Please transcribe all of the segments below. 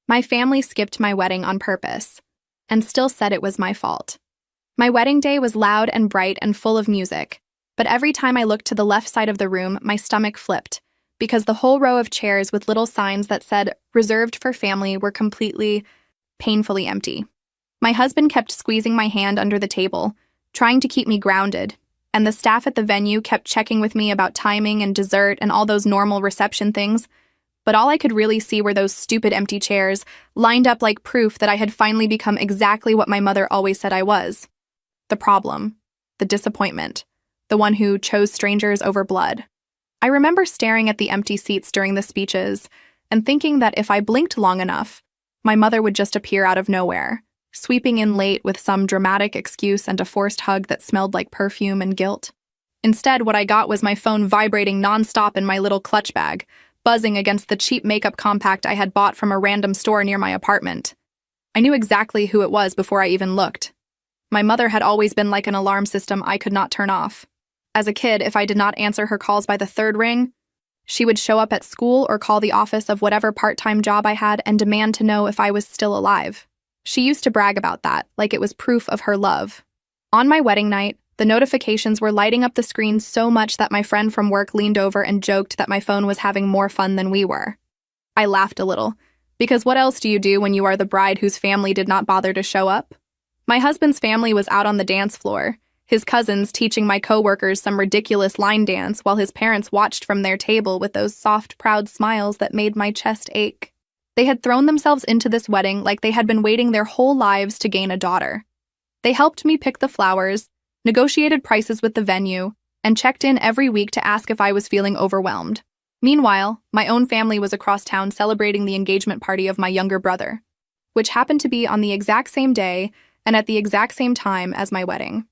My family skipped my wedding on purpose, and still said it was my fault. My wedding day was loud and bright and full of music, but every time I looked to the left side of the room, my stomach flipped, because the whole row of chairs with little signs that said "reserved for family" were completely, painfully empty. My husband kept squeezing my hand under the table, trying to keep me grounded, and the staff at the venue kept checking with me about timing and dessert and all those normal reception things, but all I could really see were those stupid empty chairs, lined up like proof that I had finally become exactly what my mother always said I was. The problem. The disappointment. The one who chose strangers over blood. I remember staring at the empty seats during the speeches and thinking that if I blinked long enough, my mother would just appear out of nowhere, sweeping in late with some dramatic excuse and a forced hug that smelled like perfume and guilt. Instead, what I got was my phone vibrating nonstop in my little clutch bag, buzzing against the cheap makeup compact I had bought from a random store near my apartment. I knew exactly who it was before I even looked. My mother had always been like an alarm system I could not turn off. As a kid, if I did not answer her calls by the third ring, she would show up at school or call the office of whatever part-time job I had and demand to know if I was still alive. She used to brag about that, like it was proof of her love. On my wedding night, the notifications were lighting up the screen so much that my friend from work leaned over and joked that my phone was having more fun than we were. I laughed a little, because what else do you do when you are the bride whose family did not bother to show up? My husband's family was out on the dance floor, his cousins teaching my coworkers some ridiculous line dance while his parents watched from their table with those soft, proud smiles that made my chest ache. They had thrown themselves into this wedding like they had been waiting their whole lives to gain a daughter. They helped me pick the flowers, negotiated prices with the venue, and checked in every week to ask if I was feeling overwhelmed. Meanwhile, my own family was across town celebrating the engagement party of my younger brother, which happened to be on the exact same day and at the exact same time as my wedding.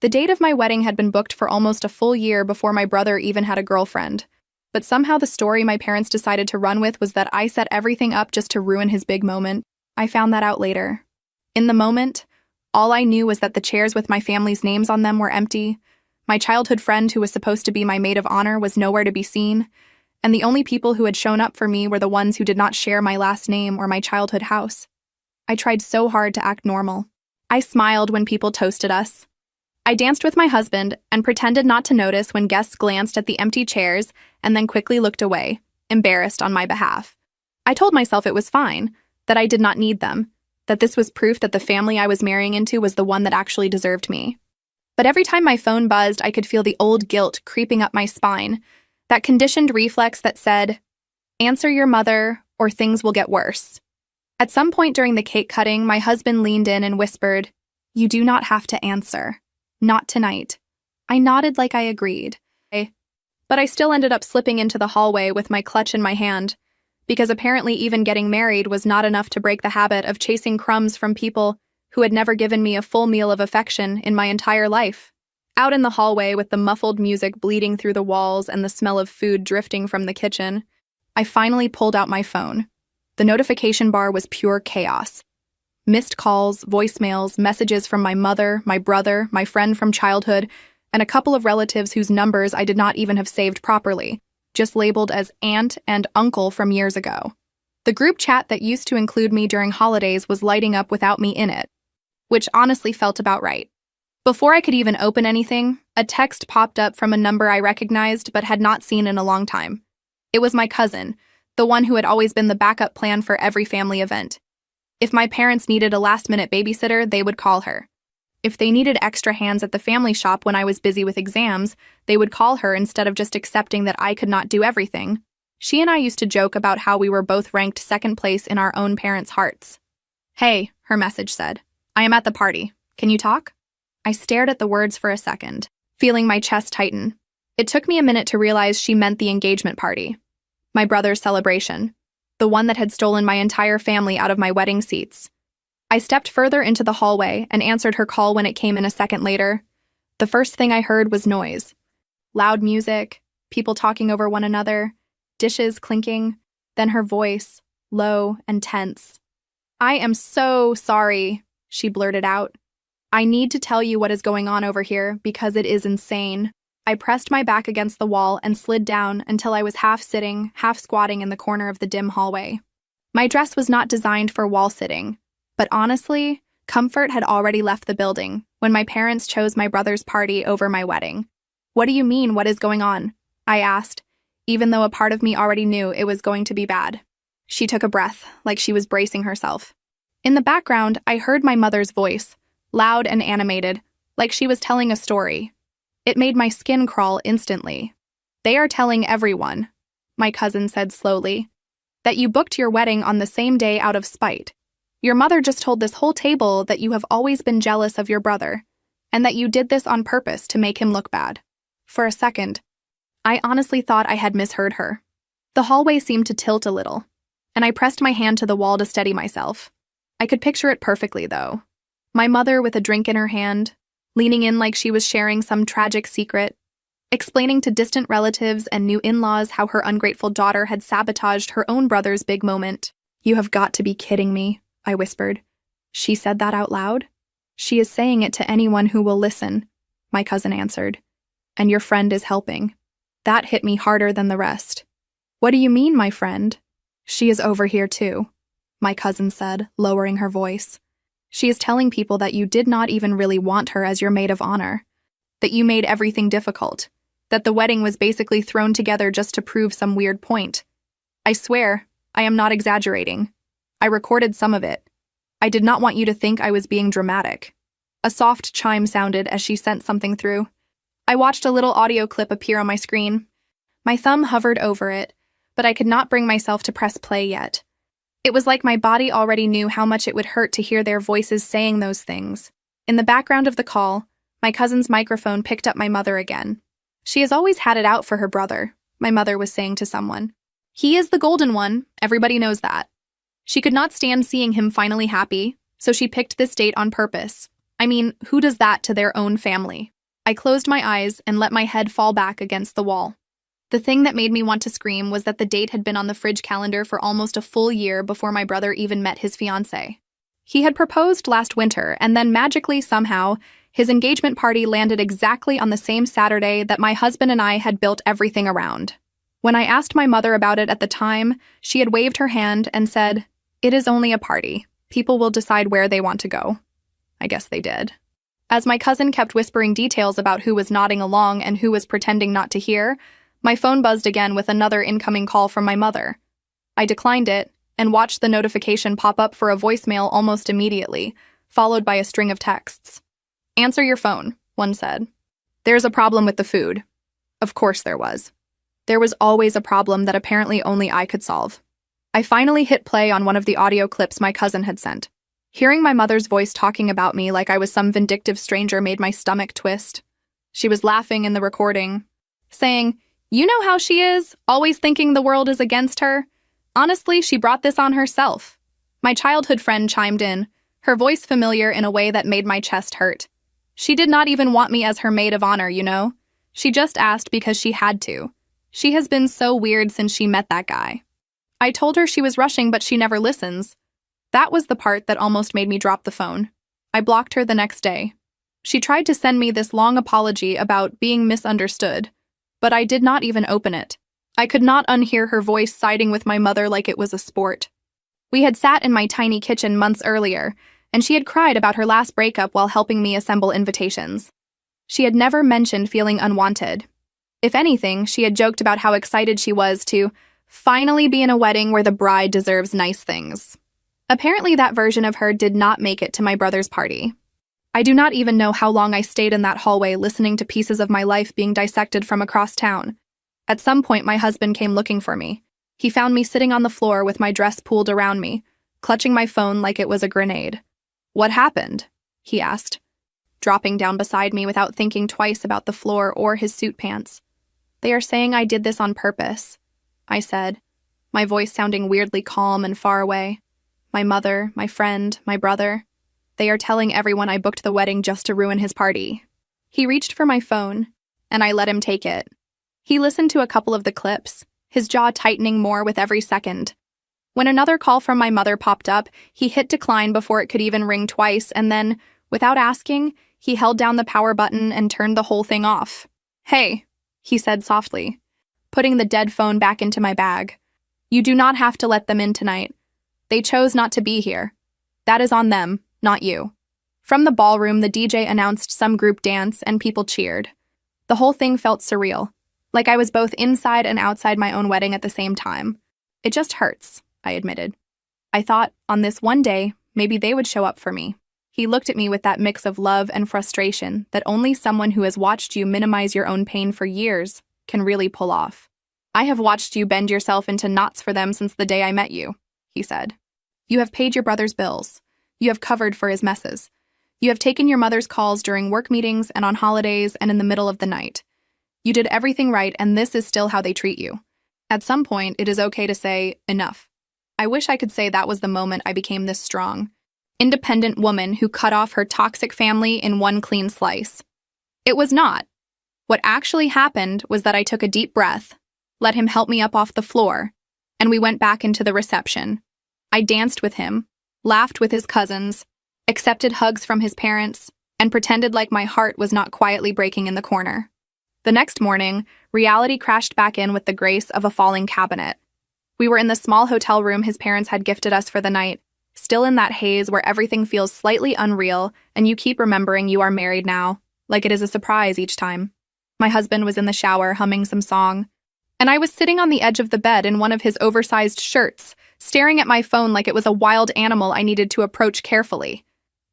The date of my wedding had been booked for almost a full year before my brother even had a girlfriend, but somehow the story my parents decided to run with was that I set everything up just to ruin his big moment. I found that out later. In the moment, all I knew was that the chairs with my family's names on them were empty, my childhood friend who was supposed to be my maid of honor was nowhere to be seen, and the only people who had shown up for me were the ones who did not share my last name or my childhood house. I tried so hard to act normal. I smiled when people toasted us. I danced with my husband and pretended not to notice when guests glanced at the empty chairs and then quickly looked away, embarrassed on my behalf. I told myself it was fine, that I did not need them, that this was proof that the family I was marrying into was the one that actually deserved me. But every time my phone buzzed, I could feel the old guilt creeping up my spine, that conditioned reflex that said, "Answer your mother, or things will get worse." At some point during the cake cutting, my husband leaned in and whispered, "You do not have to answer. Not tonight." I nodded like I agreed. But I still ended up slipping into the hallway with my clutch in my hand, because apparently even getting married was not enough to break the habit of chasing crumbs from people who had never given me a full meal of affection in my entire life. Out in the hallway with the muffled music bleeding through the walls and the smell of food drifting from the kitchen, I finally pulled out my phone. The notification bar was pure chaos. Missed calls, voicemails, messages from my mother, my brother, my friend from childhood, and a couple of relatives whose numbers I did not even have saved properly, just labeled as aunt and uncle from years ago. The group chat that used to include me during holidays was lighting up without me in it, which honestly felt about right. Before I could even open anything, a text popped up from a number I recognized but had not seen in a long time. It was my cousin, the one who had always been the backup plan for every family event. If my parents needed a last-minute babysitter, they would call her. If they needed extra hands at the family shop when I was busy with exams, they would call her instead of just accepting that I could not do everything. She and I used to joke about how we were both ranked second place in our own parents' hearts. "Hey," her message said. "I am at the party. Can you talk?" I stared at the words for a second, feeling my chest tighten. It took me a minute to realize she meant the engagement party. My brother's celebration. The one that had stolen my entire family out of my wedding seats. I stepped further into the hallway and answered her call when it came in a second later. The first thing I heard was noise. Loud music, people talking over one another, dishes clinking, then her voice, low and tense. "I am so sorry," she blurted out. "I need to tell you what is going on over here because it is insane." I pressed my back against the wall and slid down until I was half sitting, half squatting in the corner of the dim hallway. My dress was not designed for wall sitting, but honestly, comfort had already left the building when my parents chose my brother's party over my wedding. "What do you mean, what is going on?" I asked, even though a part of me already knew it was going to be bad. She took a breath, like she was bracing herself. In the background, I heard my mother's voice, loud and animated, like she was telling a story. It made my skin crawl instantly. "They are telling everyone," my cousin said slowly, "that you booked your wedding on the same day out of spite. Your mother just told this whole table that you have always been jealous of your brother, and that you did this on purpose to make him look bad." For a second, I honestly thought I had misheard her. The hallway seemed to tilt a little, and I pressed my hand to the wall to steady myself. I could picture it perfectly, though. My mother with a drink in her hand, leaning in like she was sharing some tragic secret, explaining to distant relatives and new in-laws how her ungrateful daughter had sabotaged her own brother's big moment. "You have got to be kidding me," I whispered. "She said that out loud?" "She is saying it to anyone who will listen," my cousin answered. "And your friend is helping." That hit me harder than the rest. "What do you mean, my friend?" "She is over here too," my cousin said, lowering her voice. "She is telling people that you did not even really want her as your maid of honor, that you made everything difficult, that the wedding was basically thrown together just to prove some weird point. I swear, I am not exaggerating. I recorded some of it. I did not want you to think I was being dramatic." A soft chime sounded as she sent something through. I watched a little audio clip appear on my screen. My thumb hovered over it, but I could not bring myself to press play yet. It was like my body already knew how much it would hurt to hear their voices saying those things. In the background of the call, my cousin's microphone picked up my mother again. "She has always had it out for her brother," my mother was saying to someone. "He is the golden one, everybody knows that. She could not stand seeing him finally happy, so she picked this date on purpose. I mean, who does that to their own family?" I closed my eyes and let my head fall back against the wall. The thing that made me want to scream was that the date had been on the fridge calendar for almost a full year before my brother even met his fiancée. He had proposed last winter, and then magically, somehow, his engagement party landed exactly on the same Saturday that my husband and I had built everything around. When I asked my mother about it at the time, she had waved her hand and said, "It is only a party. People will decide where they want to go." I guess they did. As my cousin kept whispering details about who was nodding along and who was pretending not to hear, my phone buzzed again with another incoming call from my mother. I declined it and watched the notification pop up for a voicemail almost immediately, followed by a string of texts. "Answer your phone," one said. "There's a problem with the food." Of course there was. There was always a problem that apparently only I could solve. I finally hit play on one of the audio clips my cousin had sent. Hearing my mother's voice talking about me like I was some vindictive stranger made my stomach twist. She was laughing in the recording, saying, "You know how she is, always thinking the world is against her. Honestly, she brought this on herself." My childhood friend chimed in, her voice familiar in a way that made my chest hurt. "She did not even want me as her maid of honor, you know? She just asked because she had to. She has been so weird since she met that guy." I told her she was rushing, but she never listens. That was the part that almost made me drop the phone. I blocked her the next day. She tried to send me this long apology about being misunderstood, but I did not even open it. I could not unhear her voice siding with my mother like it was a sport. We had sat in my tiny kitchen months earlier, and she had cried about her last breakup while helping me assemble invitations. She had never mentioned feeling unwanted. If anything, she had joked about how excited she was to finally be in a wedding where the bride deserves nice things. Apparently, that version of her did not make it to my brother's party. I do not even know how long I stayed in that hallway listening to pieces of my life being dissected from across town. At some point, my husband came looking for me. He found me sitting on the floor with my dress pulled around me, clutching my phone like it was a grenade. "What happened?" he asked, dropping down beside me without thinking twice about the floor or his suit pants. "They are saying I did this on purpose," I said, my voice sounding weirdly calm and far away. "My mother, my friend, my brother. They are telling everyone I booked the wedding just to ruin his party." He reached for my phone, and I let him take it. He listened to a couple of the clips, his jaw tightening more with every second. When another call from my mother popped up, he hit decline before it could even ring twice, and then, without asking, he held down the power button and turned the whole thing off. "Hey," he said softly, putting the dead phone back into my bag. "You do not have to let them in tonight. They chose not to be here. That is on them, not you. From the ballroom, the DJ announced some group dance and people cheered. The whole thing felt surreal, like I was both inside and outside my own wedding at the same time. It just hurts, I admitted. I thought, on this one day, maybe they would show up for me. He looked at me with that mix of love and frustration that only someone who has watched you minimize your own pain for years can really pull off. I have watched you bend yourself into knots for them since the day I met you, he said. You have paid your brother's bills. You have covered for his messes. You have taken your mother's calls during work meetings and on holidays and in the middle of the night. You did everything right, and this is still how they treat you. At some point, it is okay to say, enough. I wish I could say that was the moment I became this strong, independent woman who cut off her toxic family in one clean slice. It was not. What actually happened was that I took a deep breath, let him help me up off the floor, and we went back into the reception. I danced with him, laughed with his cousins, accepted hugs from his parents, and pretended like my heart was not quietly breaking in the corner. The next morning, reality crashed back in with the grace of a falling cabinet. We were in the small hotel room his parents had gifted us for the night, still in that haze where everything feels slightly unreal and you keep remembering you are married now, like it is a surprise each time. My husband was in the shower humming some song, and I was sitting on the edge of the bed in one of his oversized shirts, staring at my phone like it was a wild animal I needed to approach carefully.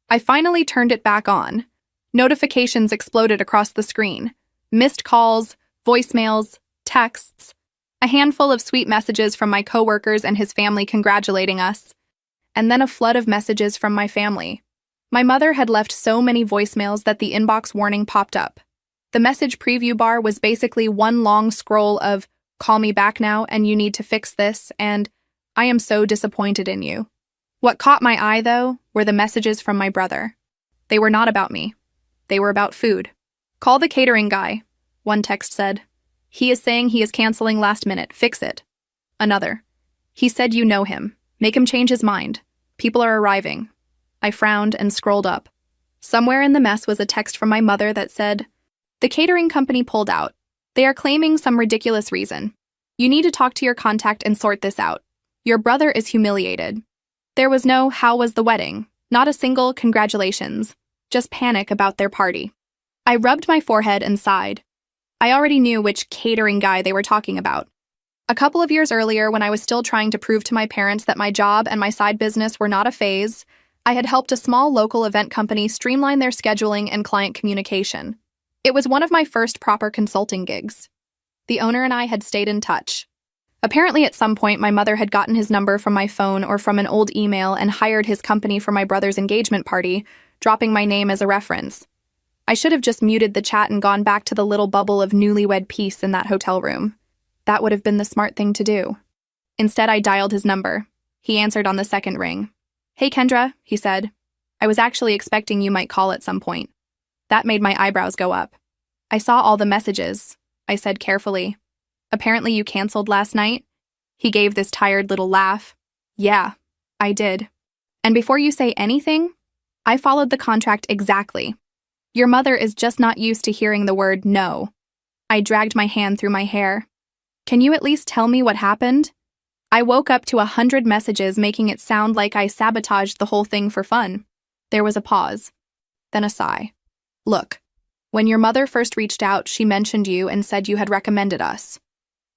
I finally turned it back on. Notifications exploded across the screen. Missed calls, voicemails, texts, a handful of sweet messages from my coworkers and his family congratulating us, and then a flood of messages from my family. My mother had left so many voicemails that the inbox warning popped up. The message preview bar was basically one long scroll of, "Call me back now and you need to fix this," and "I am so disappointed in you." What caught my eye, though, were the messages from my brother. They were not about me. They were about food. "Call the catering guy," one text said. "He is saying he is canceling last minute. Fix it." Another. "He said you know him. Make him change his mind. People are arriving." I frowned and scrolled up. Somewhere in the mess was a text from my mother that said, "The catering company pulled out. They are claiming some ridiculous reason. You need to talk to your contact and sort this out. Your brother is humiliated." There was no "how was the wedding?" Not a single "congratulations." Just panic about their party. I rubbed my forehead and sighed. I already knew which catering guy they were talking about. A couple of years earlier, when I was still trying to prove to my parents that my job and my side business were not a phase, I had helped a small local event company streamline their scheduling and client communication. It was one of my first proper consulting gigs. The owner and I had stayed in touch. Apparently, at some point, my mother had gotten his number from my phone or from an old email and hired his company for my brother's engagement party, dropping my name as a reference. I should have just muted the chat and gone back to the little bubble of newlywed peace in that hotel room. That would have been the smart thing to do. Instead, I dialed his number. He answered on the second ring. "Hey, Kendra," he said. "I was actually expecting you might call at some point." That made my eyebrows go up. "I saw all the messages," I said carefully. "Apparently you canceled last night?" He gave this tired little laugh. "Yeah, I did. And before you say anything, I followed the contract exactly. Your mother is just not used to hearing the word no." I dragged my hand through my hair. "Can you at least tell me what happened?" I woke up to 100 messages making it sound like I sabotaged the whole thing for fun. There was a pause, then a sigh. "Look, when your mother first reached out, she mentioned you and said you had recommended us.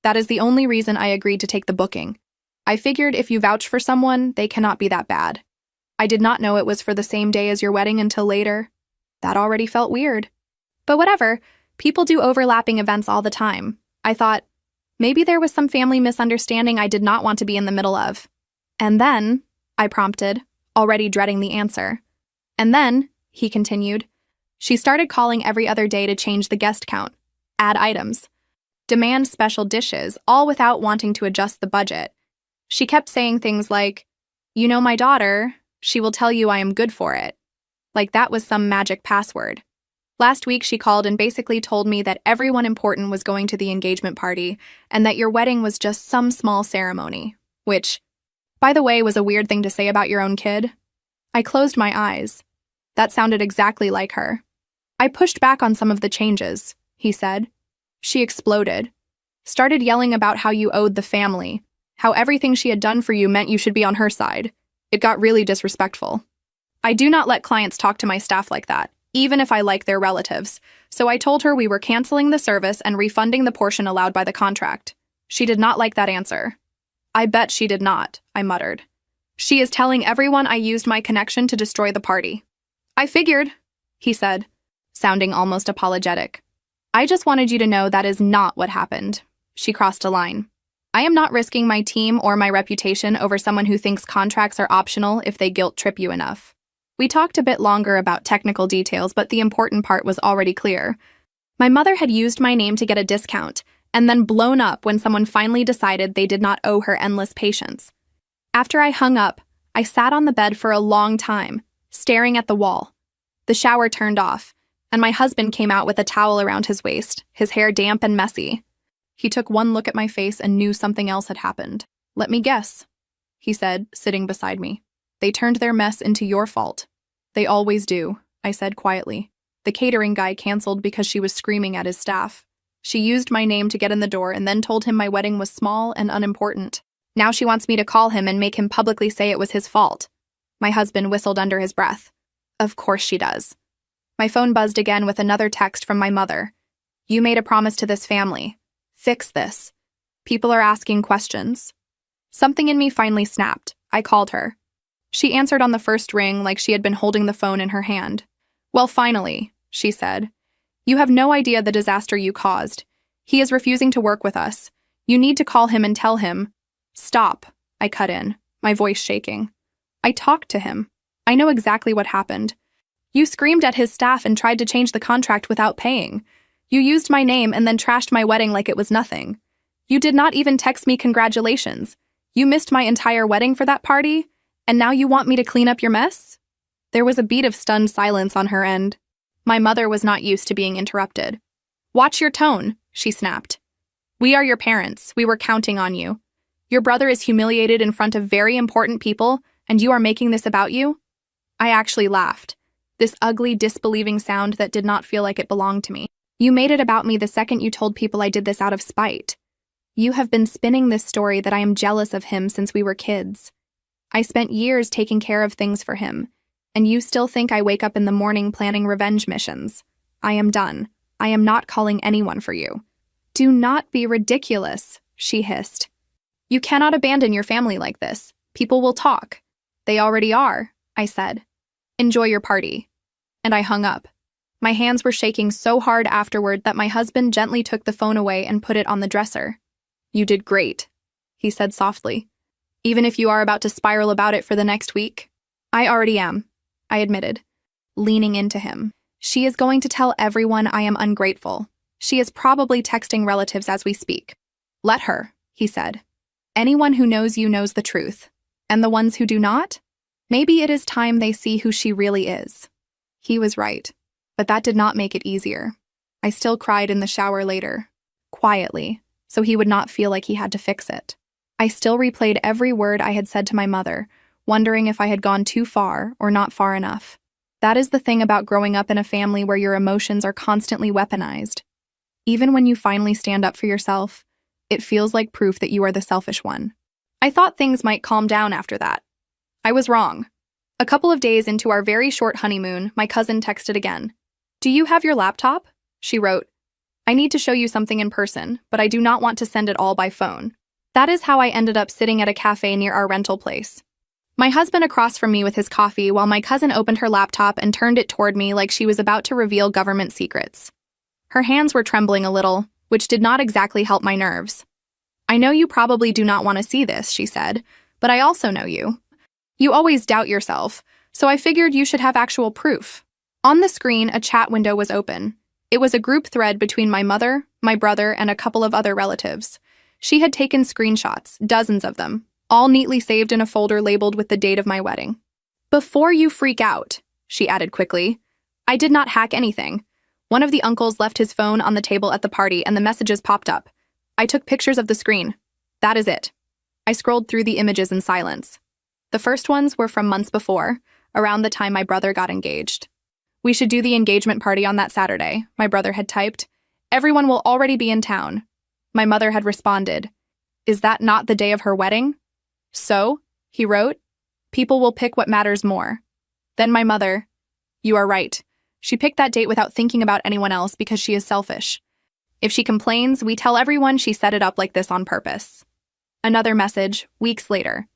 That is the only reason I agreed to take the booking. I figured if you vouch for someone, they cannot be that bad. I did not know it was for the same day as your wedding until later. That already felt weird. But whatever, people do overlapping events all the time. I thought, maybe there was some family misunderstanding I did not want to be in the middle of." "And then," I prompted, already dreading the answer. "And then," he continued, "she started calling every other day to change the guest count, add items, demand special dishes, all without wanting to adjust the budget. She kept saying things like, 'You know my daughter, she will tell you I am good for it.' Like that was some magic password. Last week she called and basically told me that everyone important was going to the engagement party and that your wedding was just some small ceremony, which, by the way, was a weird thing to say about your own kid." I closed my eyes. That sounded exactly like her. "I pushed back on some of the changes," he said. "She exploded. Started yelling about how you owed the family, How everything she had done for you meant you should be on her side. It got really disrespectful. I do not let clients talk to my staff like that, even if I like their relatives, so I told her we were canceling the service and refunding the portion allowed by the contract. She did not like that answer. I bet she did not, I muttered. She is telling everyone I used my connection to destroy the party. I figured, he said, sounding almost apologetic. I just wanted you to know that is not what happened. She crossed a line. I am not risking my team or my reputation over someone who thinks contracts are optional if they guilt trip you enough. We talked a bit longer about technical details, but the important part was already clear. My mother had used my name to get a discount, and then blown up when someone finally decided they did not owe her endless patience. After I hung up, I sat on the bed for a long time, staring at the wall. The shower turned off, and my husband came out with a towel around his waist, his hair damp and messy. He took one look at my face and knew something else had happened. Let me guess, he said, sitting beside me. They turned their mess into your fault. They always do, I said quietly. The catering guy canceled because she was screaming at his staff. She used my name to get in the door and then told him my wedding was small and unimportant. Now she wants me to call him and make him publicly say it was his fault. My husband whistled under his breath. Of course she does. My phone buzzed again with another text from my mother. You made a promise to this family. Fix this. People are asking questions. Something in me finally snapped. I called her. She answered on the first ring like she had been holding the phone in her hand. Well, finally, she said. You have no idea the disaster you caused. He is refusing to work with us. You need to call him and tell him. Stop, I cut in, my voice shaking. I talked to him. I know exactly what happened. You screamed at his staff and tried to change the contract without paying. You used my name and then trashed my wedding like it was nothing. You did not even text me congratulations. You missed my entire wedding for that party, and now you want me to clean up your mess? There was a beat of stunned silence on her end. My mother was not used to being interrupted. Watch your tone, she snapped. We are your parents. We were counting on you. Your brother is humiliated in front of very important people, and you are making this about you? I actually laughed. This ugly, disbelieving sound that did not feel like it belonged to me. You made it about me the second you told people I did this out of spite. You have been spinning this story that I am jealous of him since we were kids. I spent years taking care of things for him, and you still think I wake up in the morning planning revenge missions. I am done. I am not calling anyone for you. Do not be ridiculous, she hissed. You cannot abandon your family like this. People will talk. They already are, I said. Enjoy your party. And I hung up. My hands were shaking so hard afterward that my husband gently took the phone away and put it on the dresser. You did great, he said softly. Even if you are about to spiral about it for the next week. I already am, I admitted, leaning into him. She is going to tell everyone I am ungrateful. She is probably texting relatives as we speak. Let her, he said. Anyone who knows you knows the truth. And the ones who do not? Maybe it is time they see who she really is. He was right. But that did not make it easier. I still cried in the shower later, quietly, so he would not feel like he had to fix it. I still replayed every word I had said to my mother, wondering if I had gone too far or not far enough. That is the thing about growing up in a family where your emotions are constantly weaponized. Even when you finally stand up for yourself, it feels like proof that you are the selfish one. I thought things might calm down after that. I was wrong. A couple of days into our very short honeymoon, my cousin texted again. Do you have your laptop? She wrote. I need to show you something in person, but I do not want to send it all by phone. That is how I ended up sitting at a cafe near our rental place. My husband across from me with his coffee while my cousin opened her laptop and turned it toward me like she was about to reveal government secrets. Her hands were trembling a little, which did not exactly help my nerves. I know you probably do not want to see this, she said, but I also know you. You always doubt yourself, so I figured you should have actual proof. On the screen, a chat window was open. It was a group thread between my mother, my brother, and a couple of other relatives. She had taken screenshots, dozens of them, all neatly saved in a folder labeled with the date of my wedding. Before you freak out, she added quickly, I did not hack anything. One of the uncles left his phone on the table at the party and the messages popped up. I took pictures of the screen. That is it. I scrolled through the images in silence. The first ones were from months before, around the time my brother got engaged. We should do the engagement party on that Saturday, my brother had typed. Everyone will already be in town. My mother had responded. Is that not the day of her wedding? So, he wrote, people will pick what matters more. Then my mother, you are right. She picked that date without thinking about anyone else because she is selfish. If she complains, we tell everyone she set it up like this on purpose. Another message, weeks later.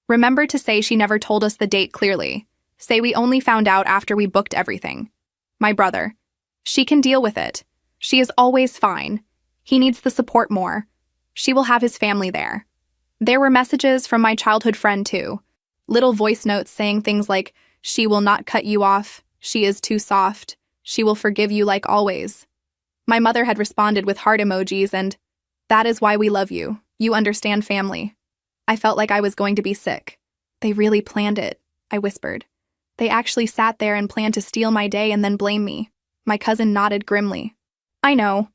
Remember to say she never told us the date clearly. Say we only found out after we booked everything. My brother. She can deal with it. She is always fine. He needs the support more. She will have his family there. There were messages from my childhood friend too. Little voice notes saying things like, she will not cut you off. She is too soft. She will forgive you like always. My mother had responded with heart emojis and, that is why we love you. You understand family. I felt like I was going to be sick. They really planned it, I whispered. They actually sat there and planned to steal my day and then blame me. My cousin nodded grimly. I know.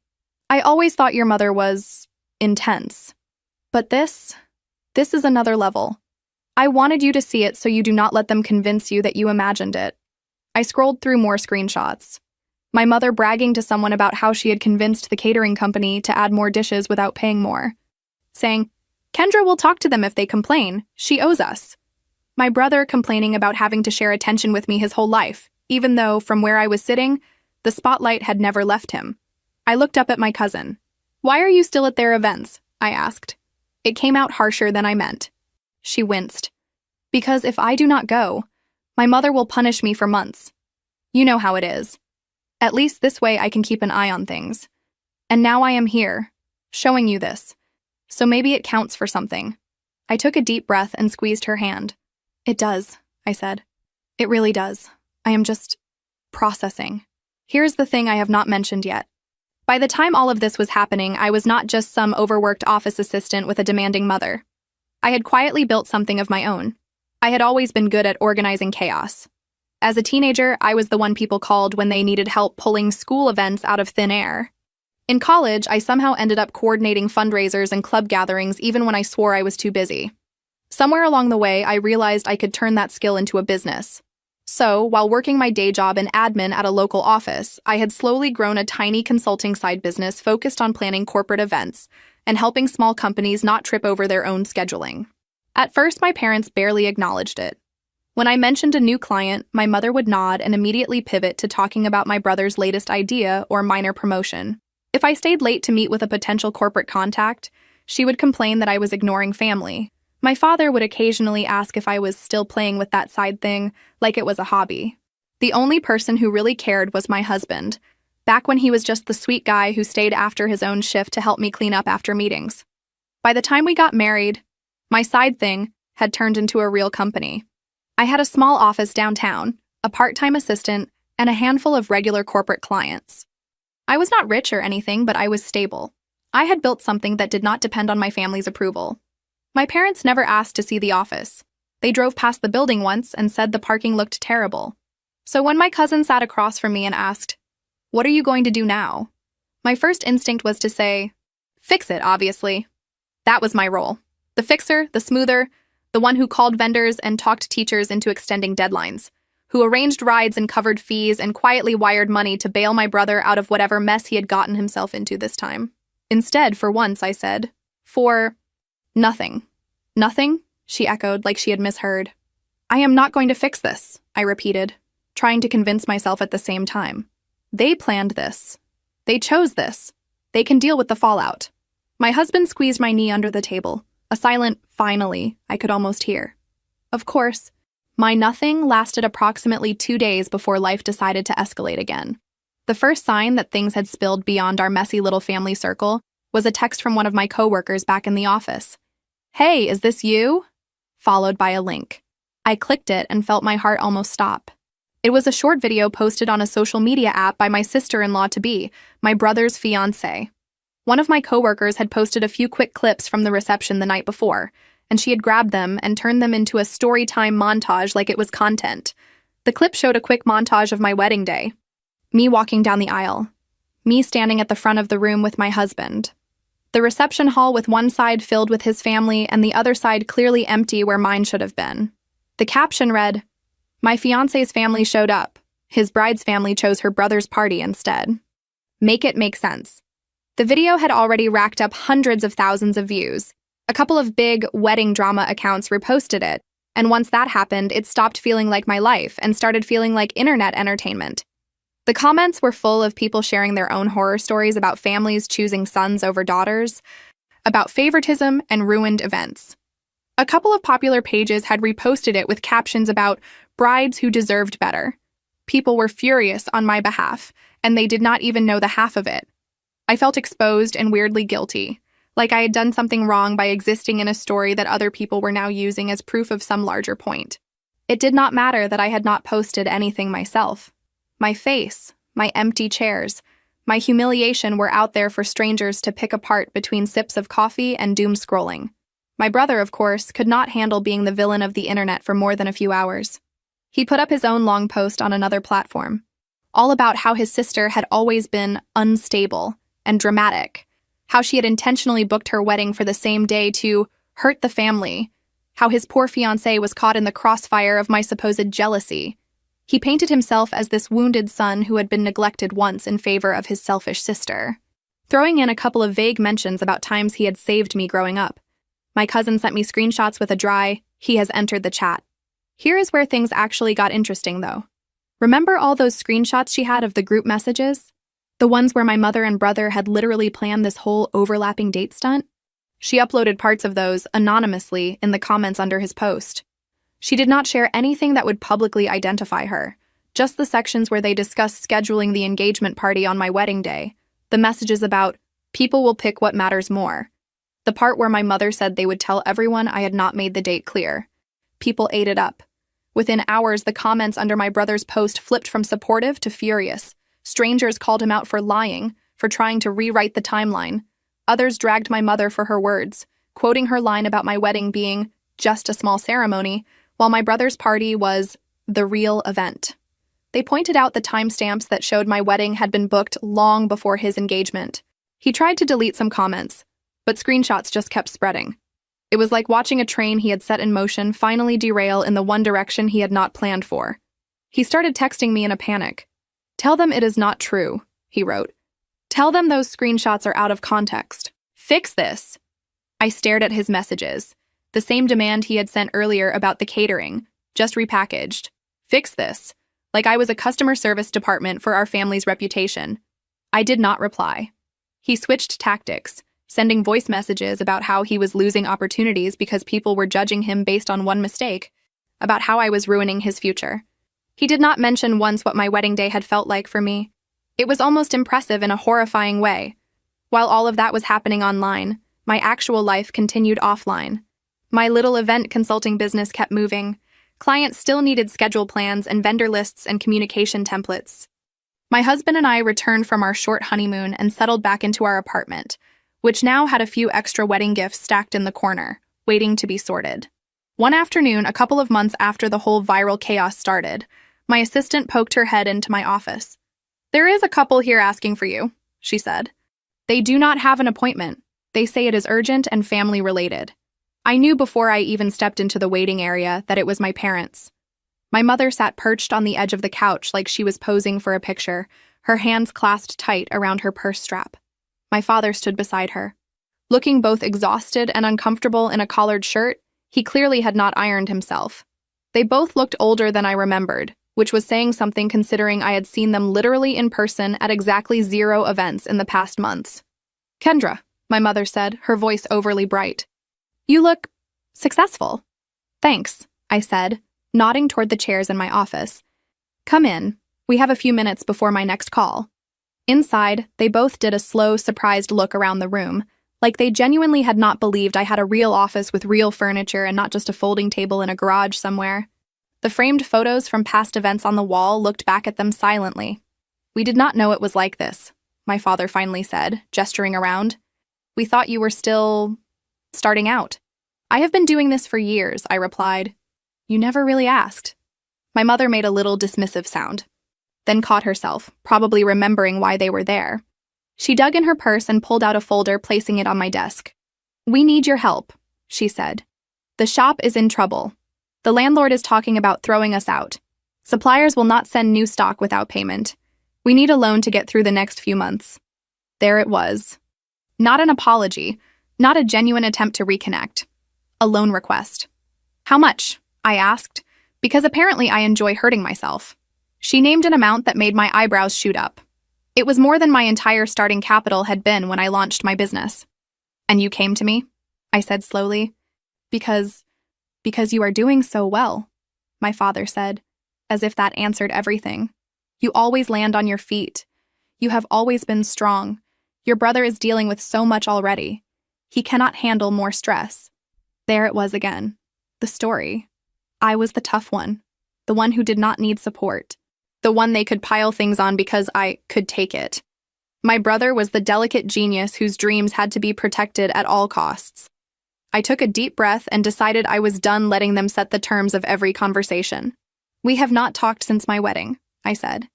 I always thought your mother was intense. But this is another level. I wanted you to see it so you do not let them convince you that you imagined it. I scrolled through more screenshots. My mother bragging to someone about how she had convinced the catering company to add more dishes without paying more. Saying, Kendra will talk to them if they complain. She owes us. My brother complaining about having to share attention with me his whole life, even though, from where I was sitting, the spotlight had never left him. I looked up at my cousin. Why are you still at their events? I asked. It came out harsher than I meant. She winced. Because if I do not go, my mother will punish me for months. You know how it is. At least this way I can keep an eye on things. And now I am here, showing you this. So maybe it counts for something. I took a deep breath and squeezed her hand. It does, I said. It really does. I am just processing. Here's the thing I have not mentioned yet. By the time all of this was happening, I was not just some overworked office assistant with a demanding mother. I had quietly built something of my own. I had always been good at organizing chaos. As a teenager, I was the one people called when they needed help pulling school events out of thin air. In college, I somehow ended up coordinating fundraisers and club gatherings even when I swore I was too busy. Somewhere along the way, I realized I could turn that skill into a business. So, while working my day job in admin at a local office, I had slowly grown a tiny consulting side business focused on planning corporate events and helping small companies not trip over their own scheduling. At first, my parents barely acknowledged it. When I mentioned a new client, my mother would nod and immediately pivot to talking about my brother's latest idea or minor promotion. If I stayed late to meet with a potential corporate contact, she would complain that I was ignoring family. My father would occasionally ask if I was still playing with that side thing, like it was a hobby. The only person who really cared was my husband, back when he was just the sweet guy who stayed after his own shift to help me clean up after meetings. By the time we got married, my side thing had turned into a real company. I had a small office downtown, a part-time assistant, and a handful of regular corporate clients. I was not rich or anything, but I was stable. I had built something that did not depend on my family's approval. My parents never asked to see the office. They drove past the building once and said the parking looked terrible. So when my cousin sat across from me and asked, "What are you going to do now?" my first instinct was to say, "Fix it, obviously." That was my role. The fixer, the smoother, the one who called vendors and talked teachers into extending deadlines, who arranged rides and covered fees and quietly wired money to bail my brother out of whatever mess he had gotten himself into this time. Instead, for once, I said, "For nothing." "Nothing?" she echoed like she had misheard. "I am not going to fix this," I repeated, trying to convince myself at the same time. They planned this. They chose this. They can deal with the fallout. My husband squeezed my knee under the table, a silent "finally" I could almost hear. Of course, my nothing lasted approximately 2 days before life decided to escalate again. The first sign that things had spilled beyond our messy little family circle was a text from one of my coworkers back in the office. "Hey, is this you?" Followed by a link. I clicked it and felt my heart almost stop. It was a short video posted on a social media app by my sister-in-law-to-be, my brother's fiancée. One of my coworkers had posted a few quick clips from the reception the night before, and she had grabbed them and turned them into a story time montage like it was content. The clip showed a quick montage of my wedding day. Me walking down the aisle. Me standing at the front of the room with my husband. The reception hall with one side filled with his family and the other side clearly empty where mine should have been. The caption read, "My fiancé's family showed up. His bride's family chose her brother's party instead." Make it make sense. The video had already racked up hundreds of thousands of views. A couple of big wedding drama accounts reposted it, and once that happened, it stopped feeling like my life and started feeling like internet entertainment. The comments were full of people sharing their own horror stories about families choosing sons over daughters, about favoritism and ruined events. A couple of popular pages had reposted it with captions about brides who deserved better. People were furious on my behalf, and they did not even know the half of it. I felt exposed and weirdly guilty, like I had done something wrong by existing in a story that other people were now using as proof of some larger point. It did not matter that I had not posted anything myself. My face, my empty chairs, my humiliation were out there for strangers to pick apart between sips of coffee and doom scrolling. My brother, of course, could not handle being the villain of the internet for more than a few hours. He put up his own long post on another platform, all about how his sister had always been unstable and dramatic, how she had intentionally booked her wedding for the same day to hurt the family, how his poor fiancé was caught in the crossfire of my supposed jealousy. He painted himself as this wounded son who had been neglected once in favor of his selfish sister, throwing in a couple of vague mentions about times he had saved me growing up. My cousin sent me screenshots with a dry, "He has entered the chat." Here is where things actually got interesting, though. Remember all those screenshots she had of the group messages? The ones where my mother and brother had literally planned this whole overlapping date stunt? She uploaded parts of those anonymously in the comments under his post. She did not share anything that would publicly identify her, just the sections where they discussed scheduling the engagement party on my wedding day, the messages about, "People will pick what matters more," the part where my mother said they would tell everyone I had not made the date clear. People ate it up. Within hours, the comments under my brother's post flipped from supportive to furious. Strangers called him out for lying, for trying to rewrite the timeline. Others dragged my mother for her words, quoting her line about my wedding being just a small ceremony, while my brother's party was the real event. They pointed out the timestamps that showed my wedding had been booked long before his engagement. He tried to delete some comments, but screenshots just kept spreading. It was like watching a train he had set in motion finally derail in the one direction he had not planned for. He started texting me in a panic. "Tell them it is not true," he wrote. "Tell them those screenshots are out of context. Fix this." I stared at his messages. The same demand he had sent earlier about the catering, just repackaged. Fix this. Like I was a customer service department for our family's reputation. I did not reply. He switched tactics, sending voice messages about how he was losing opportunities because people were judging him based on one mistake, about how I was ruining his future. He did not mention once what my wedding day had felt like for me. It was almost impressive in a horrifying way. While all of that was happening online, my actual life continued offline. My little event consulting business kept moving. Clients still needed schedule plans and vendor lists and communication templates. My husband and I returned from our short honeymoon and settled back into our apartment, which now had a few extra wedding gifts stacked in the corner, waiting to be sorted. One afternoon, a couple of months after the whole viral chaos started, my assistant poked her head into my office. "There is a couple here asking for you," she said. "They do not have an appointment. They say it is urgent and family-related." I knew before I even stepped into the waiting area that it was my parents. My mother sat perched on the edge of the couch like she was posing for a picture, her hands clasped tight around her purse strap. My father stood beside her. Looking both exhausted and uncomfortable in a collared shirt, he clearly had not ironed himself. They both looked older than I remembered, which was saying something considering I had seen them literally in person at exactly 0 events in the past months. "Kendra," my mother said, her voice overly bright. "You look successful." "Thanks," I said, nodding toward the chairs in my office. "Come in. We have a few minutes before my next call." Inside, they both did a slow, surprised look around the room, like they genuinely had not believed I had a real office with real furniture and not just a folding table in a garage somewhere. The framed photos from past events on the wall looked back at them silently. "We did not know it was like this," my father finally said, gesturing around. "We thought you were still starting out." "I have been doing this for years," I replied. "You never really asked." My mother made a little dismissive sound, then caught herself, probably remembering why they were there. She dug in her purse and pulled out a folder, placing it on my desk. "We need your help," she said. "The shop is in trouble. The landlord is talking about throwing us out. Suppliers will not send new stock without payment. We need a loan to get through the next few months." There it was. Not an apology, Not a genuine attempt to reconnect. A loan request. How much? I asked, because apparently I enjoy hurting myself. She named an amount that made my eyebrows shoot up. It was more than my entire starting capital had been when I launched my business. And you came to me? I said slowly. Because you are doing so well, my father said, as if that answered everything. You always land on your feet. You have always been strong. Your brother is dealing with so much already. He cannot handle more stress. There it was again. The story. I was the tough one. The one who did not need support. The one they could pile things on because I could take it. My brother was the delicate genius whose dreams had to be protected at all costs. I took a deep breath and decided I was done letting them set the terms of every conversation. We have not talked since my wedding, I said.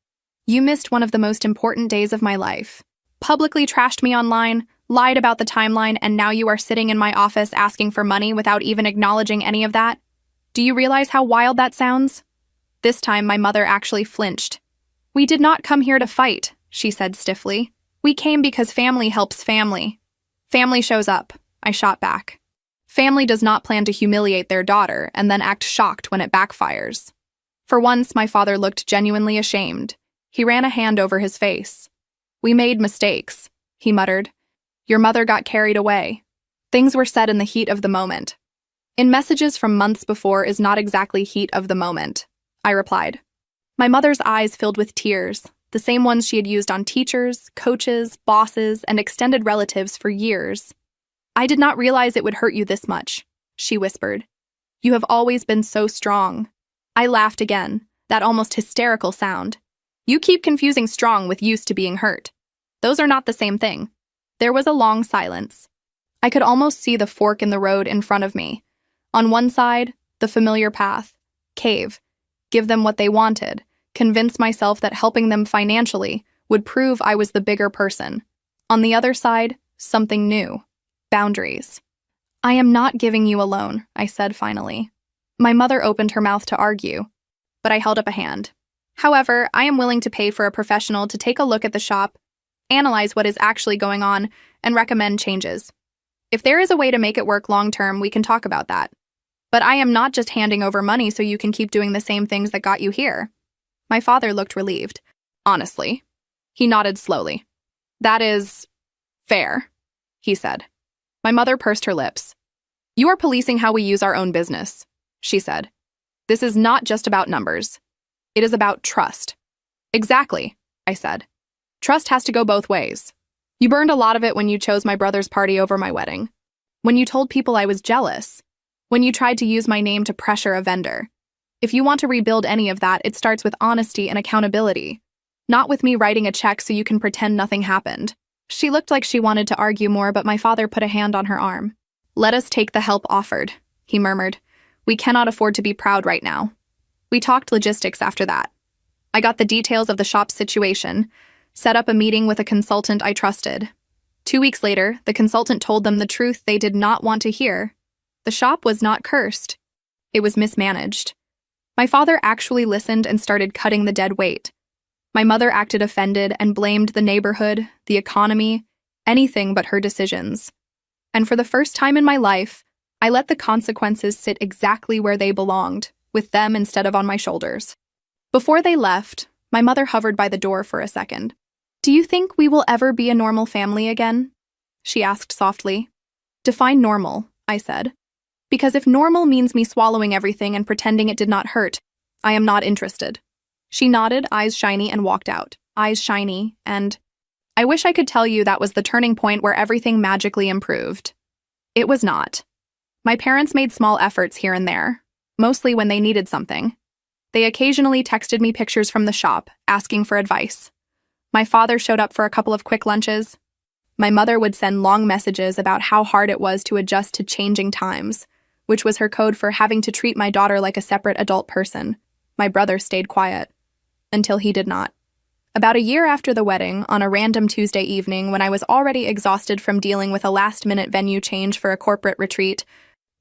You missed one of the most important days of my life. Publicly trashed me online, lied about the timeline, and now you are sitting in my office asking for money without even acknowledging any of that? Do you realize how wild that sounds? This time, my mother actually flinched. We did not come here to fight, she said stiffly. We came because family helps family. Family shows up, I shot back. Family does not plan to humiliate their daughter and then act shocked when it backfires. For once, my father looked genuinely ashamed. He ran a hand over his face. We made mistakes, he muttered. Your mother got carried away. Things were said in the heat of the moment. In messages from months before is not exactly heat of the moment, I replied. My mother's eyes filled with tears, the same ones she had used on teachers, coaches, bosses, and extended relatives for years. I did not realize it would hurt you this much, she whispered. You have always been so strong. I laughed again, that almost hysterical sound. You keep confusing strong with used to being hurt. Those are not the same thing. There was a long silence. I could almost see the fork in the road in front of me. On one side, the familiar path, cave, give them what they wanted, convince myself that helping them financially would prove I was the bigger person. On the other side, something new, boundaries. I am not giving you a loan, I said finally. My mother opened her mouth to argue, but I held up a hand. However, I am willing to pay for a professional to take a look at the shop, analyze what is actually going on, and recommend changes. If there is a way to make it work long-term, we can talk about that. But I am not just handing over money so you can keep doing the same things that got you here. My father looked relieved. Honestly. He nodded slowly. That is fair, he said. My mother pursed her lips. You are policing how we use our own business, she said. This is not just about numbers. It is about trust. Exactly, I said. Trust has to go both ways. You burned a lot of it when you chose my brother's party over my wedding. When you told people I was jealous. When you tried to use my name to pressure a vendor. If you want to rebuild any of that, it starts with honesty and accountability. Not with me writing a check so you can pretend nothing happened. She looked like she wanted to argue more, but my father put a hand on her arm. Let us take the help offered, he murmured. We cannot afford to be proud right now. We talked logistics after that. I got the details of the shop's situation, set up a meeting with a consultant I trusted. 2 weeks later, the consultant told them the truth they did not want to hear. The shop was not cursed. It was mismanaged. My father actually listened and started cutting the dead weight. My mother acted offended and blamed the neighborhood, the economy, anything but her decisions. And for the first time in my life, I let the consequences sit exactly where they belonged, with them instead of on my shoulders. Before they left, my mother hovered by the door for a second. Do you think we will ever be a normal family again? She asked softly. Define normal, I said. Because if normal means me swallowing everything and pretending it did not hurt, I am not interested. She nodded, eyes shiny, and walked out. Eyes shiny, and I wish I could tell you that was the turning point where everything magically improved. It was not. My parents made small efforts here and there, mostly when they needed something. They occasionally texted me pictures from the shop, asking for advice. My father showed up for a couple of quick lunches. My mother would send long messages about how hard it was to adjust to changing times, which was her code for having to treat my daughter like a separate adult person. My brother stayed quiet. Until he did not. About a year after the wedding, on a random Tuesday evening when I was already exhausted from dealing with a last-minute venue change for a corporate retreat,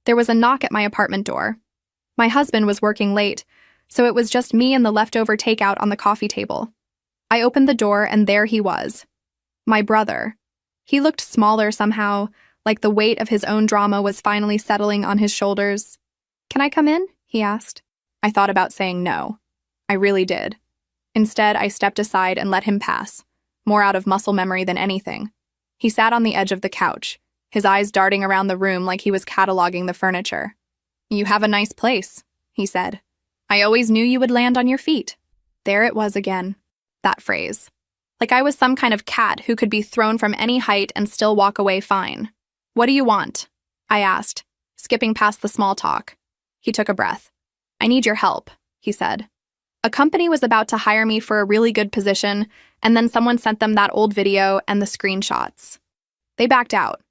there was a knock at my apartment door. My husband was working late, so it was just me and the leftover takeout on the coffee table. I opened the door and there he was. My brother. He looked smaller somehow, like the weight of his own drama was finally settling on his shoulders. "Can I come in?" he asked. I thought about saying no. I really did. Instead, I stepped aside and let him pass, more out of muscle memory than anything. He sat on the edge of the couch, his eyes darting around the room like he was cataloging the furniture. "You have a nice place," he said. "I always knew you would land on your feet." There it was again, that phrase. Like I was some kind of cat who could be thrown from any height and still walk away fine. "What do you want?" I asked, skipping past the small talk. He took a breath. "I need your help," he said. A company was about to hire me for a really good position, and then someone sent them that old video and the screenshots. They backed out.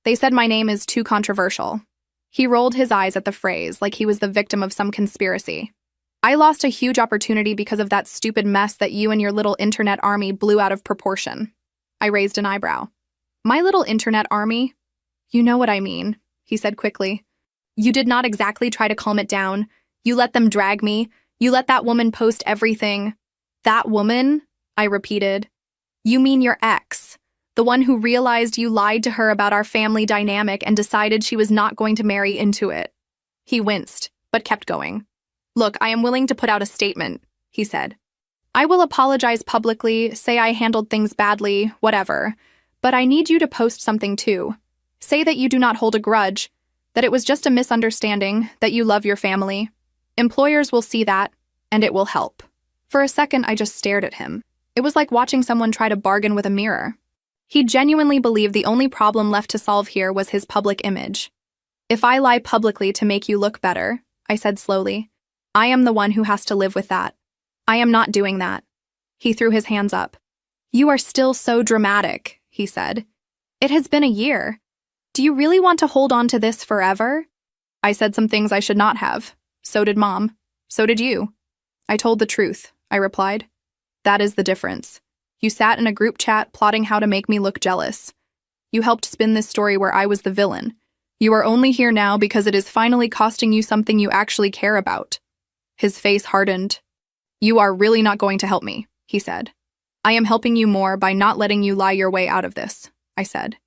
They said my name is too controversial. He rolled his eyes at the phrase like he was the victim of some conspiracy. "I lost a huge opportunity because of that stupid mess that you and your little internet army blew out of proportion." I raised an eyebrow. "My little internet army?" "You know what I mean," he said quickly. "You did not exactly try to calm it down. You let them drag me. You let that woman post everything." "That woman?" I repeated. "You mean your ex, the one who realized you lied to her about our family dynamic and decided she was not going to marry into it." He winced, but kept going. "Look, I am willing to put out a statement," he said. "I will apologize publicly, say I handled things badly, whatever. But I need you to post something too. Say that you do not hold a grudge, that it was just a misunderstanding, that you love your family. Employers will see that, and it will help." For a second, I just stared at him. It was like watching someone try to bargain with a mirror. He genuinely believed the only problem left to solve here was his public image. "If I lie publicly to make you look better," I said slowly, "I am the one who has to live with that. I am not doing that." He threw his hands up. "You are still so dramatic," he said. "It has been a year. Do you really want to hold on to this forever?" I said some things I should not have. So did Mom. So did you. "I told the truth," I replied. "That is the difference. You sat in a group chat plotting how to make me look jealous. You helped spin this story where I was the villain. You are only here now because it is finally costing you something you actually care about." His face hardened. "You are really not going to help me," he said. "I am helping you more by not letting you lie your way out of this," I said.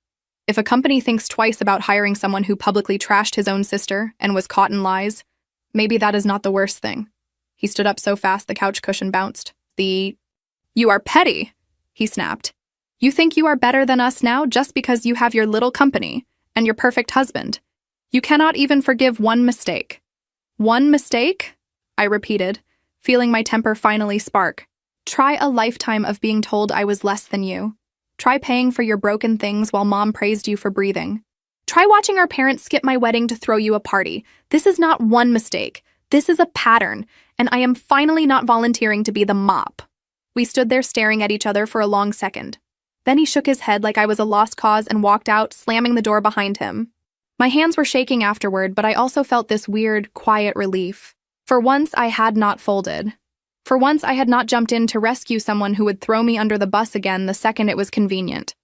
"If a company thinks twice about hiring someone who publicly trashed his own sister and was caught in lies, maybe that is not the worst thing." He stood up so fast the couch cushion bounced. "You are petty," he snapped. "You think you are better than us now just because you have your little company and your perfect husband. You cannot even forgive one mistake." "One mistake?" I repeated, feeling my temper finally spark. "Try a lifetime of being told I was less than you. Try paying for your broken things while Mom praised you for breathing. Try watching our parents skip my wedding to throw you a party. This is not one mistake. This is a pattern, and I am finally not volunteering to be the mop." We stood there staring at each other for a long second. Then he shook his head like I was a lost cause and walked out, slamming the door behind him. My hands were shaking afterward, but I also felt this weird, quiet relief. For once, I had not folded. For once, I had not jumped in to rescue someone who would throw me under the bus again the second it was convenient.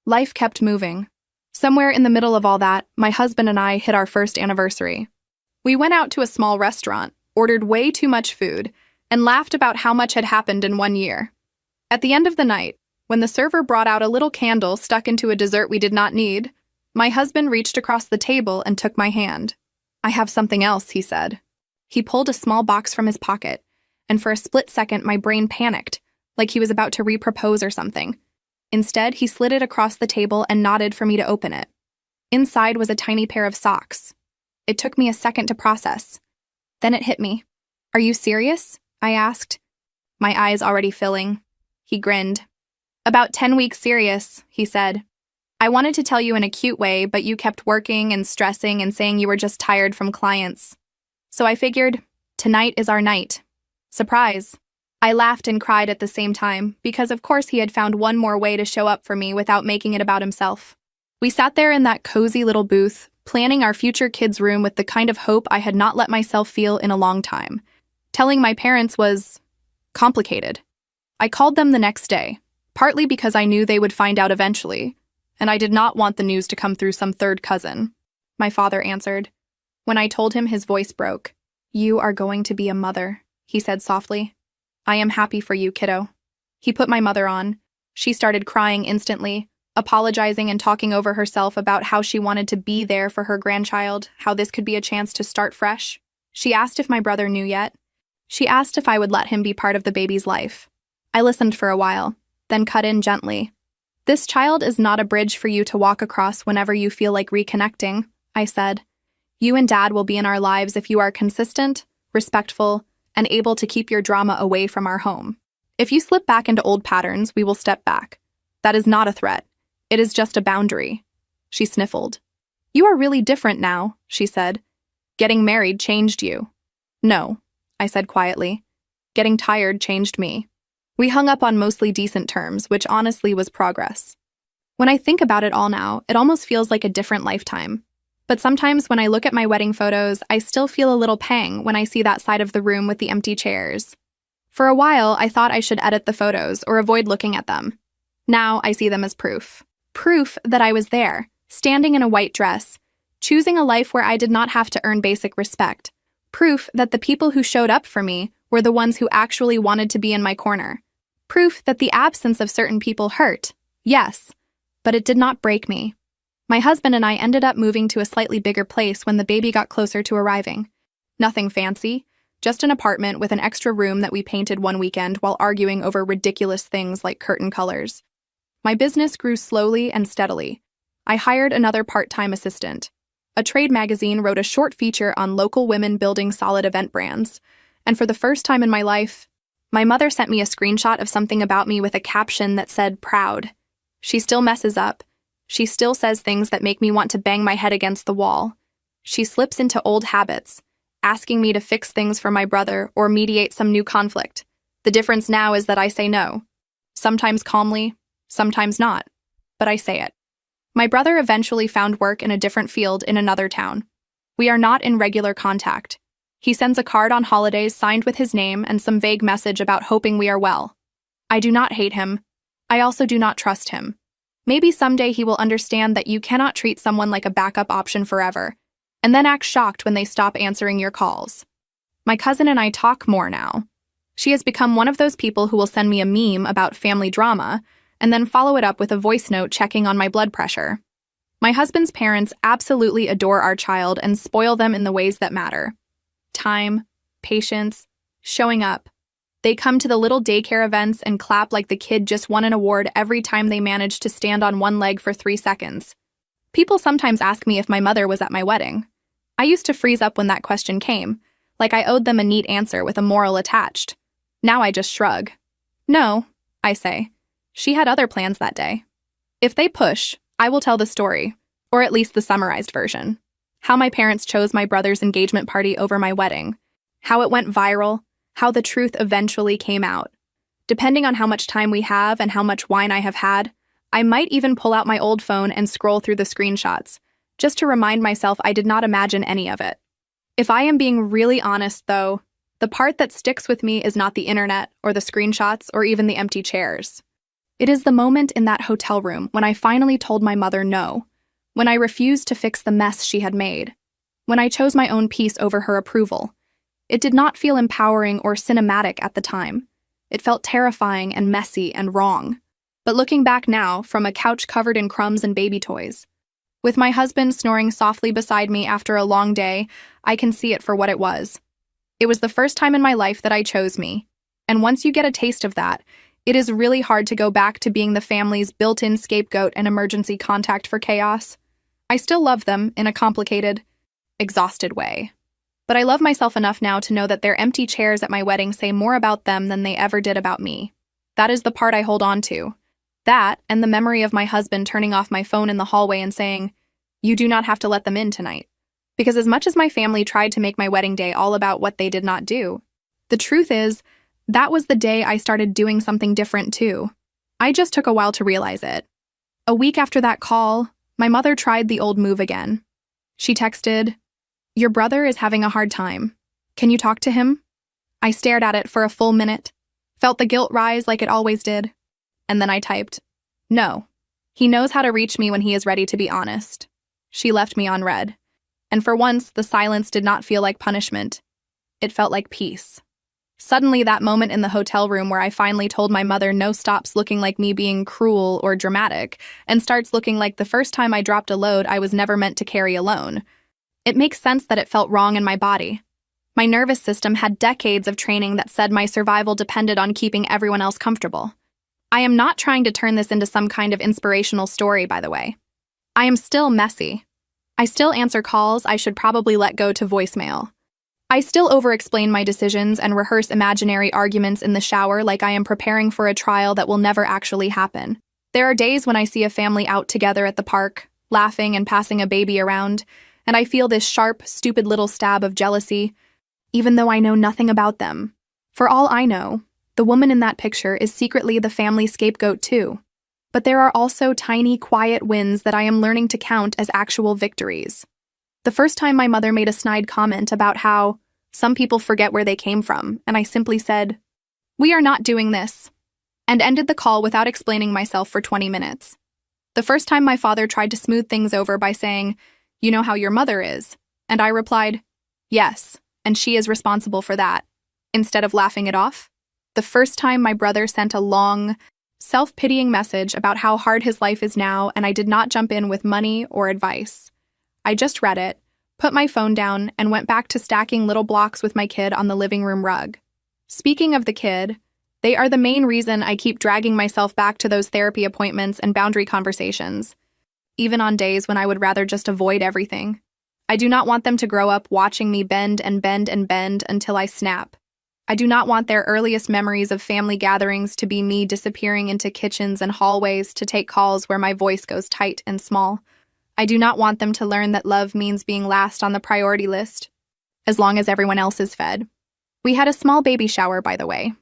Life kept moving. Somewhere in the middle of all that, my husband and I hit our first anniversary. We went out to a small restaurant, ordered way too much food, and laughed about how much had happened in 1 year. At the end of the night, when the server brought out a little candle stuck into a dessert we did not need, my husband reached across the table and took my hand. "I have something else," he said. He pulled a small box from his pocket, and for a split second my brain panicked, like he was about to re-propose or something. Instead, he slid it across the table and nodded for me to open it. Inside was a tiny pair of socks. It took me a second to process. Then it hit me. "Are you serious?" I asked, my eyes already filling. He grinned. "About 10 weeks serious," he said. "I wanted to tell you in a cute way, but you kept working and stressing and saying you were just tired from clients. So I figured, tonight is our night. Surprise." I laughed and cried at the same time, because of course he had found one more way to show up for me without making it about himself. We sat there in that cozy little booth, planning our future kids' room with the kind of hope I had not let myself feel in a long time. Telling my parents was complicated. I called them the next day, partly because I knew they would find out eventually, and I did not want the news to come through some third cousin. My father answered. When I told him, his voice broke. "You are going to be a mother," he said softly. "I am happy for you, kiddo." He put my mother on. She started crying instantly, apologizing and talking over herself about how she wanted to be there for her grandchild, how this could be a chance to start fresh. She asked if my brother knew yet. She asked if I would let him be part of the baby's life. I listened for a while, then cut in gently. "This child is not a bridge for you to walk across whenever you feel like reconnecting," I said. "You and Dad will be in our lives if you are consistent, respectful, and able to keep your drama away from our home. If you slip back into old patterns, we will step back. That is not a threat. It is just a boundary." She sniffled. "You are really different now," she said. "Getting married changed you." "No," I said quietly. "Getting tired changed me." We hung up on mostly decent terms, which honestly was progress. When I think about it all now, it almost feels like a different lifetime. But sometimes when I look at my wedding photos, I still feel a little pang when I see that side of the room with the empty chairs. For a while, I thought I should edit the photos or avoid looking at them. Now I see them as proof. Proof that I was there, standing in a white dress, choosing a life where I did not have to earn basic respect. Proof that the people who showed up for me were the ones who actually wanted to be in my corner. Proof that the absence of certain people hurt, yes, but it did not break me. My husband and I ended up moving to a slightly bigger place when the baby got closer to arriving. Nothing fancy, just an apartment with an extra room that we painted one weekend while arguing over ridiculous things like curtain colors. My business grew slowly and steadily. I hired another part-time assistant. A trade magazine wrote a short feature on local women building solid event brands. And for the first time in my life, my mother sent me a screenshot of something about me with a caption that said, "Proud." She still messes up. She still says things that make me want to bang my head against the wall. She slips into old habits, asking me to fix things for my brother or mediate some new conflict. The difference now is that I say no. Sometimes calmly, sometimes not. But I say it. My brother eventually found work in a different field in another town. We are not in regular contact. He sends a card on holidays signed with his name and some vague message about hoping we are well. I do not hate him. I also do not trust him. Maybe someday he will understand that you cannot treat someone like a backup option forever, and then act shocked when they stop answering your calls. My cousin and I talk more now. She has become one of those people who will send me a meme about family drama and then follow it up with a voice note checking on my blood pressure. My husband's parents absolutely adore our child and spoil them in the ways that matter. Time, patience, showing up. They come to the little daycare events and clap like the kid just won an award every time they manage to stand on one leg for 3 seconds. People sometimes ask me if my mother was at my wedding. I used to freeze up when that question came, like I owed them a neat answer with a moral attached. Now I just shrug. "No," I say. "She had other plans that day." If they push, I will tell the story, or at least the summarized version. How my parents chose my brother's engagement party over my wedding. How it went viral. How the truth eventually came out. Depending on how much time we have and how much wine I have had, I might even pull out my old phone and scroll through the screenshots, just to remind myself I did not imagine any of it. If I am being really honest, though, the part that sticks with me is not the internet or the screenshots or even the empty chairs. It is the moment in that hotel room when I finally told my mother no, when I refused to fix the mess she had made, when I chose my own peace over her approval. It did not feel empowering or cinematic at the time. It felt terrifying and messy and wrong. But looking back now, from a couch covered in crumbs and baby toys, with my husband snoring softly beside me after a long day, I can see it for what it was. It was the first time in my life that I chose me. And once you get a taste of that, it is really hard to go back to being the family's built-in scapegoat and emergency contact for chaos. I still love them in a complicated, exhausted way. But I love myself enough now to know that their empty chairs at my wedding say more about them than they ever did about me. That is the part I hold on to. That, and the memory of my husband turning off my phone in the hallway and saying, "You do not have to let them in tonight." Because as much as my family tried to make my wedding day all about what they did not do, the truth is, that was the day I started doing something different too. I just took a while to realize it. A week after that call, my mother tried the old move again. She texted, "Your brother is having a hard time. Can you talk to him?" I stared at it for a full minute, felt the guilt rise like it always did, and then I typed, "No. He knows how to reach me when he is ready to be honest." She left me on read, and for once, the silence did not feel like punishment. It felt like peace. Suddenly, that moment in the hotel room where I finally told my mother no stops looking like me being cruel or dramatic and starts looking like the first time I dropped a load I was never meant to carry alone. It makes sense that it felt wrong in my body. My nervous system had decades of training that said my survival depended on keeping everyone else comfortable. I am not trying to turn this into some kind of inspirational story, by the way. I am still messy. I still answer calls I should probably let go to voicemail. I still over-explain my decisions and rehearse imaginary arguments in the shower like I am preparing for a trial that will never actually happen. There are days when I see a family out together at the park, laughing and passing a baby around, and I feel this sharp, stupid little stab of jealousy, even though I know nothing about them. For all I know, the woman in that picture is secretly the family scapegoat too. But there are also tiny, quiet wins that I am learning to count as actual victories. The first time my mother made a snide comment about how some people forget where they came from, and I simply said, "We are not doing this," and ended the call without explaining myself for 20 minutes. The first time my father tried to smooth things over by saying, "You know how your mother is," and I replied, "Yes, and she is responsible for that," instead of laughing it off. The first time my brother sent a long, self-pitying message about how hard his life is now, and I did not jump in with money or advice. I just read it, put my phone down, and went back to stacking little blocks with my kid on the living room rug. Speaking of the kid, they are the main reason I keep dragging myself back to those therapy appointments and boundary conversations, even on days when I would rather just avoid everything. I do not want them to grow up watching me bend and bend and bend until I snap. I do not want their earliest memories of family gatherings to be me disappearing into kitchens and hallways to take calls where my voice goes tight and small. I do not want them to learn that love means being last on the priority list, as long as everyone else is fed. We had a small baby shower, by the way.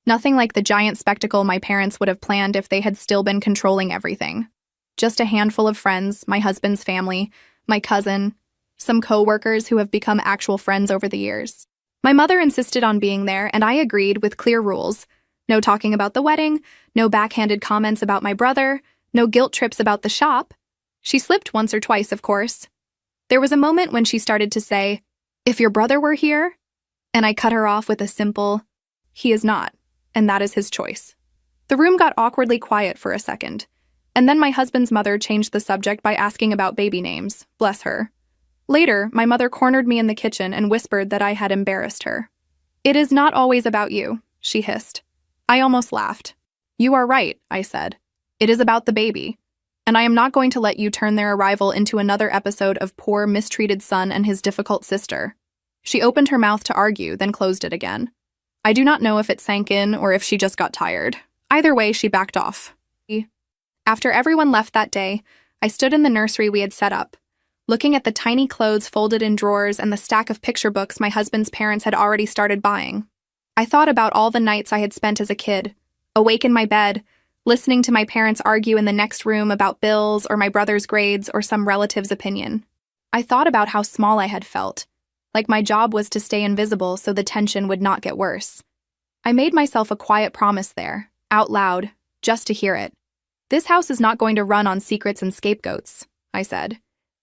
Nothing like the giant spectacle my parents would have planned if they had still been controlling everything. Just a handful of friends, my husband's family, my cousin, some co-workers who have become actual friends over the years. My mother insisted on being there, and I agreed with clear rules. No talking about the wedding, no backhanded comments about my brother, no guilt trips about the shop. She slipped once or twice, of course. There was a moment when she started to say, "If your brother were here," and I cut her off with a simple, "He is not, and that is his choice." The room got awkwardly quiet for a second, and then my husband's mother changed the subject by asking about baby names, bless her. Later, my mother cornered me in the kitchen and whispered that I had embarrassed her. "It is not always about you," she hissed. I almost laughed. "You are right," I said. "It is about the baby. And I am not going to let you turn their arrival into another episode of poor, mistreated son and his difficult sister." She opened her mouth to argue, then closed it again. I do not know if it sank in or if she just got tired. Either way, she backed off. After everyone left that day, I stood in the nursery we had set up, looking at the tiny clothes folded in drawers and the stack of picture books my husband's parents had already started buying. I thought about all the nights I had spent as a kid, awake in my bed, listening to my parents argue in the next room about bills or my brother's grades or some relative's opinion. I thought about how small I had felt, like my job was to stay invisible so the tension would not get worse. I made myself a quiet promise there, out loud, just to hear it. "This house is not going to run on secrets and scapegoats," I said.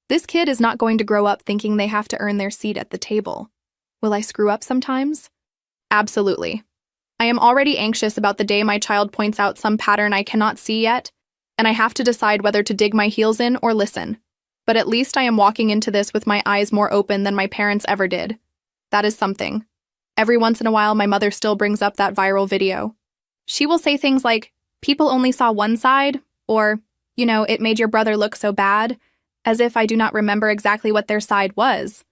"This kid is not going to grow up thinking they have to earn their seat at the table." Will I screw up sometimes? Absolutely. I am already anxious about the day my child points out some pattern I cannot see yet, and I have to decide whether to dig my heels in or listen. But at least I am walking into this with my eyes more open than my parents ever did. That is something. Every once in a while, my mother still brings up that viral video. She will say things like, "People only saw one side," or, "It made your brother look so bad," as if I do not remember exactly what their side was.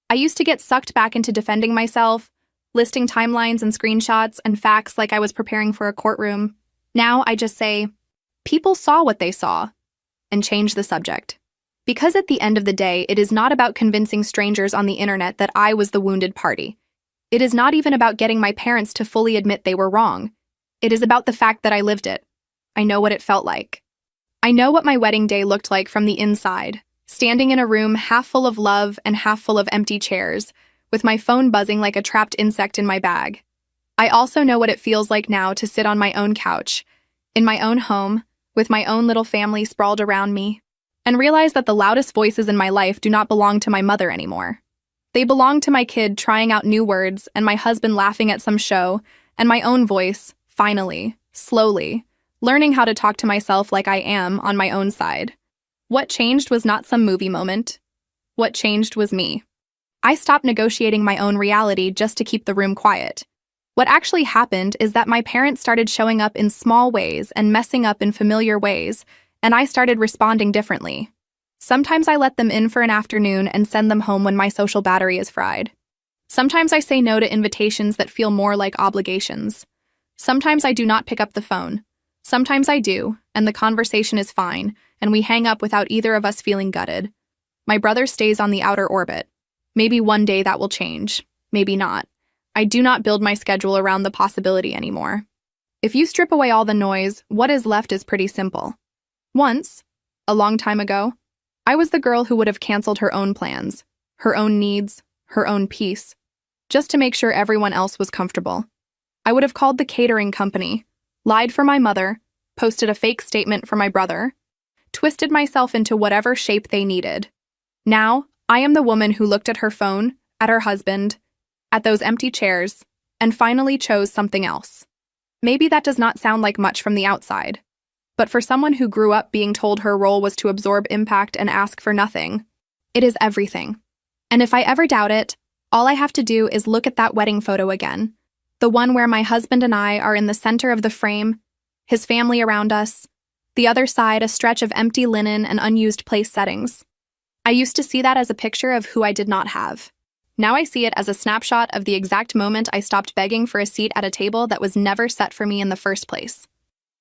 I used to get sucked back into defending myself, listing timelines and screenshots and facts like I was preparing for a courtroom. Now I just say, "People saw what they saw," and change the subject. Because at the end of the day, it is not about convincing strangers on the internet that I was the wounded party. It is not even about getting my parents to fully admit they were wrong. It is about the fact that I lived it. I know what it felt like. I know what my wedding day looked like from the inside, standing in a room half full of love and half full of empty chairs, with my phone buzzing like a trapped insect in my bag. I also know what it feels like now to sit on my own couch, in my own home, with my own little family sprawled around me, and realize that the loudest voices in my life do not belong to my mother anymore. They belonged to my kid trying out new words, and my husband laughing at some show, and my own voice, finally, slowly, learning how to talk to myself like I am on my own side. What changed was not some movie moment. What changed was me. I stopped negotiating my own reality just to keep the room quiet. What actually happened is that my parents started showing up in small ways and messing up in familiar ways, and I started responding differently. Sometimes I let them in for an afternoon and send them home when my social battery is fried. Sometimes I say no to invitations that feel more like obligations. Sometimes I do not pick up the phone. Sometimes I do, and the conversation is fine, and we hang up without either of us feeling gutted. My brother stays on the outer orbit. Maybe one day that will change. Maybe not. I do not build my schedule around the possibility anymore. If you strip away all the noise, what is left is pretty simple. Once, a long time ago, I was the girl who would have canceled her own plans, her own needs, her own peace, just to make sure everyone else was comfortable. I would have called the catering company, lied for my mother, posted a fake statement for my brother, twisted myself into whatever shape they needed. Now, I am the woman who looked at her phone, at her husband, at those empty chairs, and finally chose something else. Maybe that does not sound like much from the outside, but for someone who grew up being told her role was to absorb impact and ask for nothing, it is everything. And if I ever doubt it, all I have to do is look at that wedding photo again, the one where my husband and I are in the center of the frame, his family around us, the other side a stretch of empty linen and unused place settings. I used to see that as a picture of who I did not have. Now I see it as a snapshot of the exact moment I stopped begging for a seat at a table that was never set for me in the first place.